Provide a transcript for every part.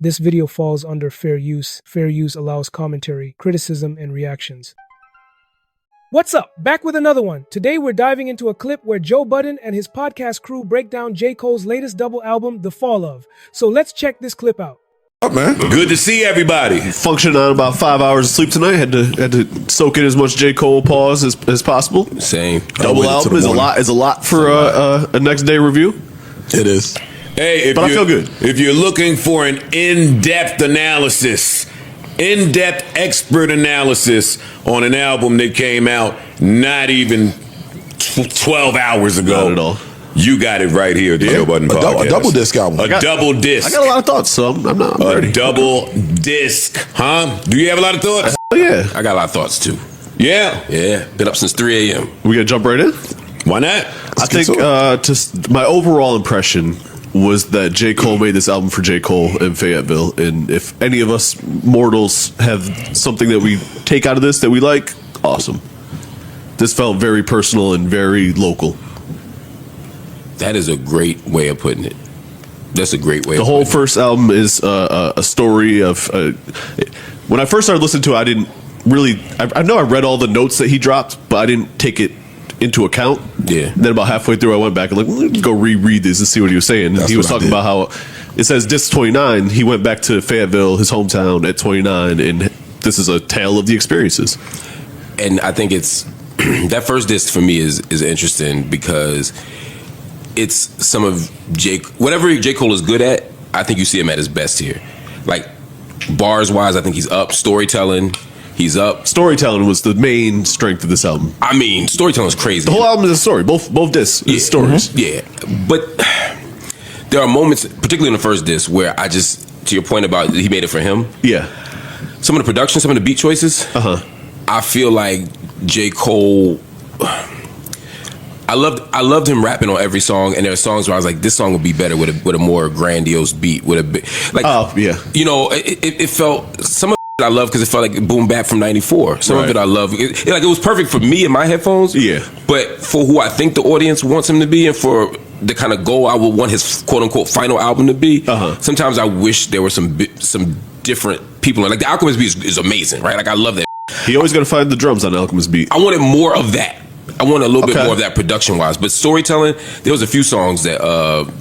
This video falls under fair use. Fair use allows commentary, criticism, and reactions. What's up? Back with another one. Today we're diving into a clip where Joe Budden and his podcast crew break down J. Cole's latest double album, The Fall Of. So let's check this clip out. Up, man. Good to see everybody. Functioned on about 5 hours of sleep tonight. Had to soak in as much J. Cole pause as possible. Same. Double album is a lot for a next day review. It is. Hey, but I feel good. If you're looking for an in-depth analysis, in-depth expert analysis on an album that came out not even 12 hours ago. Not at all. You got it right here, the Joe Budden Podcast. A double disc album. Double disc. I got a lot of thoughts, so I'm ready. Double disc, huh? Do you have a lot of thoughts? Yeah. I got a lot of thoughts too. Yeah. Yeah. Been up since 3 a.m. We gonna jump right in? Why not? I think my overall impression was that J. Cole made this album for J. Cole in Fayetteville, and if any of us mortals have something that we take out of this that we like, awesome. This felt very personal and very local. That is a great way of putting it. That's a great way. The whole first album is a story of. When I first started listening to it, I didn't really. I know I read all the notes that he dropped, but I didn't take it into account. Yeah. And then about halfway through, I went back and let me go reread this and see what he was saying. And he was talking about how it says disc 29. He went back to Fayetteville, his hometown, at 29, and this is a tale of the experiences. And I think it's that first disc for me is interesting because it's some of whatever J. Cole is good at. I think you see him at his best here. Like bars wise, I think he's up. Storytelling. He's up. Storytelling was the main strength of this album. I mean, storytelling is crazy. The whole album is a story. Both discs is stories. Mm-hmm. Yeah. But there are moments, particularly in the first disc, where I just, to your point about he made it for him. Yeah. Some of the production, some of the beat choices. I feel like J. Cole. I loved him rapping on every song, and there are songs where I was like, this song would be better with a more grandiose beat. With a bit like, oh yeah, you know, it felt some of I love because it felt like boom bap from '94. Some of it I love. It was perfect for me and my headphones. Yeah. But for who I think the audience wants him to be, and for the kind of goal I would want his quote unquote final album to be, sometimes I wish there were some different people. Like the Alchemist beat is amazing, right? Like I love that. He always got to find the drums on the Alchemist beat. I wanted more of that. I want a little bit more of that production wise, but storytelling. There was a few songs that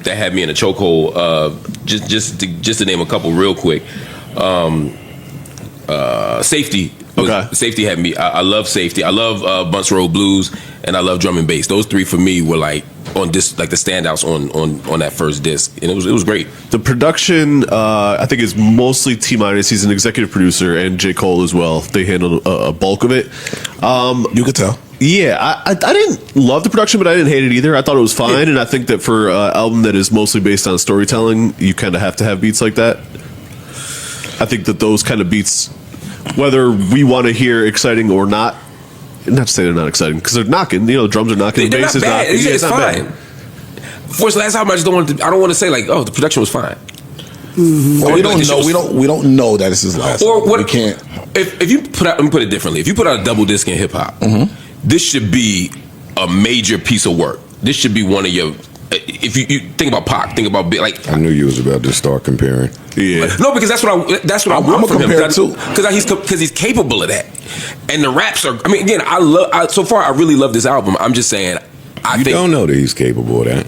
had me in a chokehold. Just to name a couple real quick. Safety. Safety had me. I love Safety. I love Bunts Road Blues, and I love Drum and Bass. Those three for me were like on this, like the standouts on that first disc, and it was great. The production, I think, is mostly T-. He's an executive producer, and J. Cole as well. They handled a bulk of it. You could tell. Yeah, I didn't love the production, but I didn't hate it either. I thought it was fine, and I think that for an album that is mostly based on storytelling, you kind of have to have beats like that. I think that those kind of beats, whether we want to hear exciting or not to say they're not exciting, because they're knocking, the drums are knocking, the bass is knocking. It's not fine. Bad. For his last album, I don't want to say like, oh, the production was fine. Well, we don't know. We don't know that this is last. Or what? We can't. If you let me put it differently. If you put out a double disc in hip hop, this should be a major piece of work. This should be one of your. If you think about Pac, think about Big. Like I knew you was about to start comparing. Yeah. No, because that's what I want from him. Because he's capable of that. And the raps are. I mean, again, so far I really love this album. I'm just saying. I don't know that he's capable of that.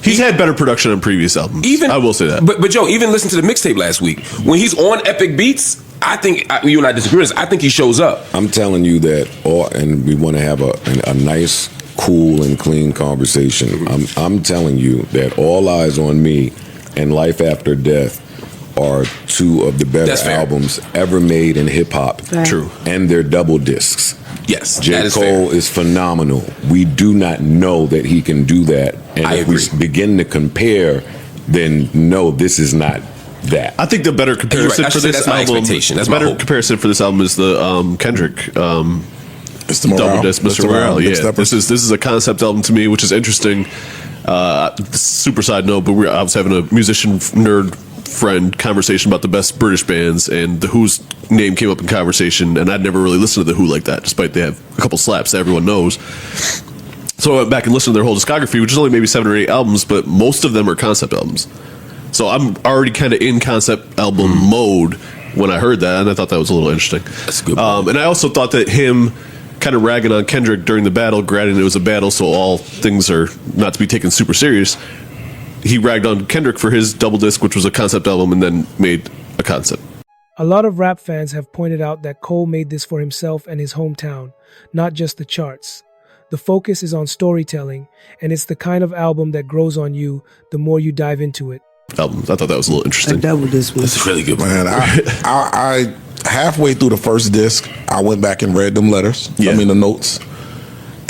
He's had better production on previous albums. I will say that. But Joe, even listen to the mixtape last week when he's on Epic Beats. I think you and I disagree with this. I think he shows up. I'm telling you that, and we want to have a nice, cool, and clean conversation. I'm telling you that All Eyes on Me and Life After Death are two of the better albums ever made in hip hop. True, and they're double discs. Yes, J. Cole is phenomenal. We do not know that he can do that, and if we begin to compare, then no, this is not that. I think the better comparison for this album. That's my better comparison for this album is the Kendrick. It's the Morale. Double disc, Mr. Morale. Yeah, this is a concept album to me, which is interesting. Super side note, but I was having a musician nerd friend conversation about the best British bands, and The Who's name came up in conversation, and I'd never really listened to The Who like that, despite they have a couple slaps that everyone knows. So I went back and listened to their whole discography, which is only maybe 7 or 8 albums, but most of them are concept albums. So I'm already kind of in concept album mode when I heard that, and I thought that was a little interesting. That's a good. And I also thought that him kind of ragging on Kendrick during the battle, granted it was a battle, so all things are not to be taken super serious. He ragged on Kendrick for his double disc, which was a concept album, and then made a concept. A lot of rap fans have pointed out that Cole made this for himself and his hometown, not just the charts. The focus is on storytelling, and it's the kind of album that grows on you the more you dive into it. Albums. I thought that was a little interesting. That's really good, man. I halfway through the first disc, I went back and read them letters. Yeah. I mean the notes,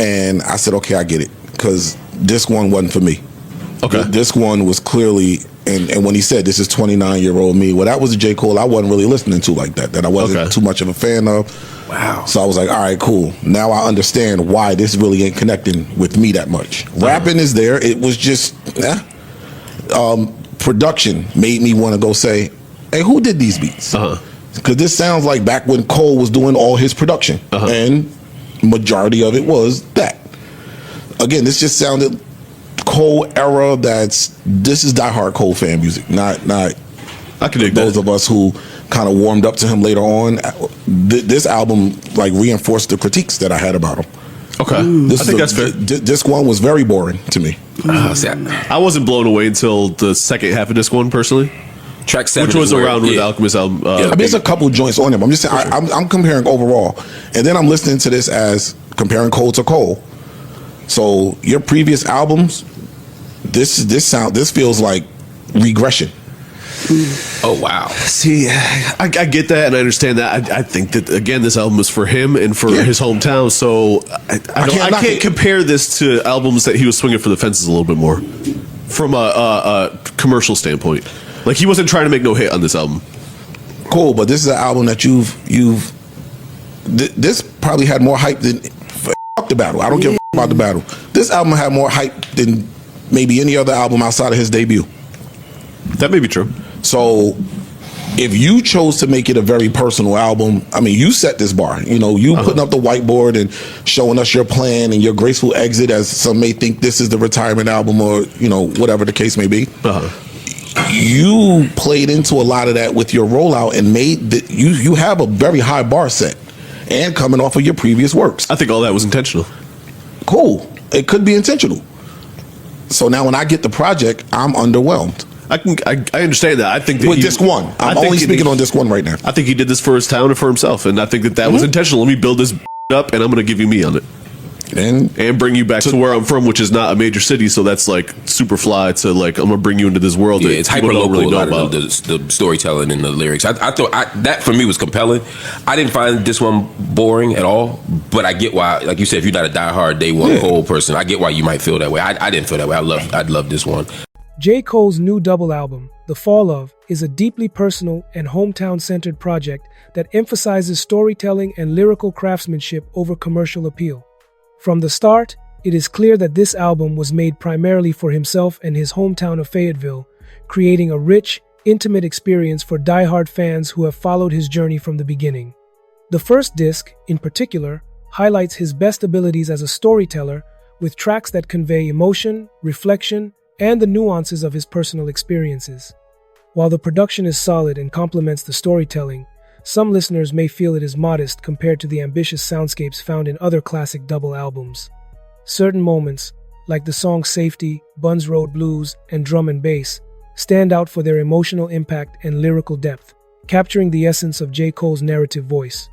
and I said, okay, I get it, because disc one wasn't for me. Okay. Disc one was clearly, and when he said this is 29-year-old me, well, that was a J. Cole I wasn't really listening to like that. That I wasn't too much of a fan of. Wow. So I was like, all right, cool. Now I understand why this really ain't connecting with me that much. Rapping is there. It was just, production made me want to go say, hey, who did these beats? Because this sounds like back when Cole was doing all his production, and majority of it was that. Again, this just sounded Cole era. This is diehard Cole fan music, not I can dig those that. of us who kind of warmed up to him later on. This album like reinforced the critiques that I had about him. Okay, I think that's fair. Disc one was very boring to me. I wasn't blown away until the second half of disc one, personally. Track 7, which was around with the Alchemist album. I mean, there's a couple joints on him. I'm just saying, I'm comparing overall, and then I'm listening to this as comparing Cole to Cole. So your previous albums, this feels like regression. Oh wow! See, I get that and I understand that. I think that again, this album is for him and for his hometown. So I can't compare this to albums that he was swinging for the fences a little bit more from a commercial standpoint. Like he wasn't trying to make no hit on this album. Cool, but this is an album that this probably had more hype than the battle. I don't give about the battle. This album had more hype than maybe any other album outside of his debut. That may be true. So if you chose to make it a very personal album, I mean, you set this bar. You know, you putting up the whiteboard and showing us your plan and your graceful exit, as some may think this is the retirement album, or, you know, whatever the case may be. You played into a lot of that with your rollout and made that you have a very high bar set, and coming off of your previous works. I think all that was intentional. Cool. It could be intentional. So now when I get the project, I'm underwhelmed. I understand that. I think that with disc one, I'm only speaking on disc one right now. I think he did this for his town and for himself, and I think that was intentional. Let me build this up, and I'm going to give you me on it, and bring you back to where I'm from, which is not a major city. So that's like super fly to like I'm going to bring you into this world. Yeah, that it's hyper local. Really know about the storytelling and the lyrics. I thought that for me was compelling. I didn't find this one boring at all, but I get why. Like you said, if you're not a diehard day one Cole person, I get why you might feel that way. I didn't feel that way. I'd love this one. J. Cole's new double album, The Fall Of, is a deeply personal and hometown-centered project that emphasizes storytelling and lyrical craftsmanship over commercial appeal. From the start, it is clear that this album was made primarily for himself and his hometown of Fayetteville, creating a rich, intimate experience for diehard fans who have followed his journey from the beginning. The first disc, in particular, highlights his best abilities as a storyteller, with tracks that convey emotion, reflection, and the nuances of his personal experiences. While the production is solid and complements the storytelling, some listeners may feel it is modest compared to the ambitious soundscapes found in other classic double albums. Certain moments, like the songs Safety, Buns Road Blues, and Drum and Bass, stand out for their emotional impact and lyrical depth, capturing the essence of J. Cole's narrative voice.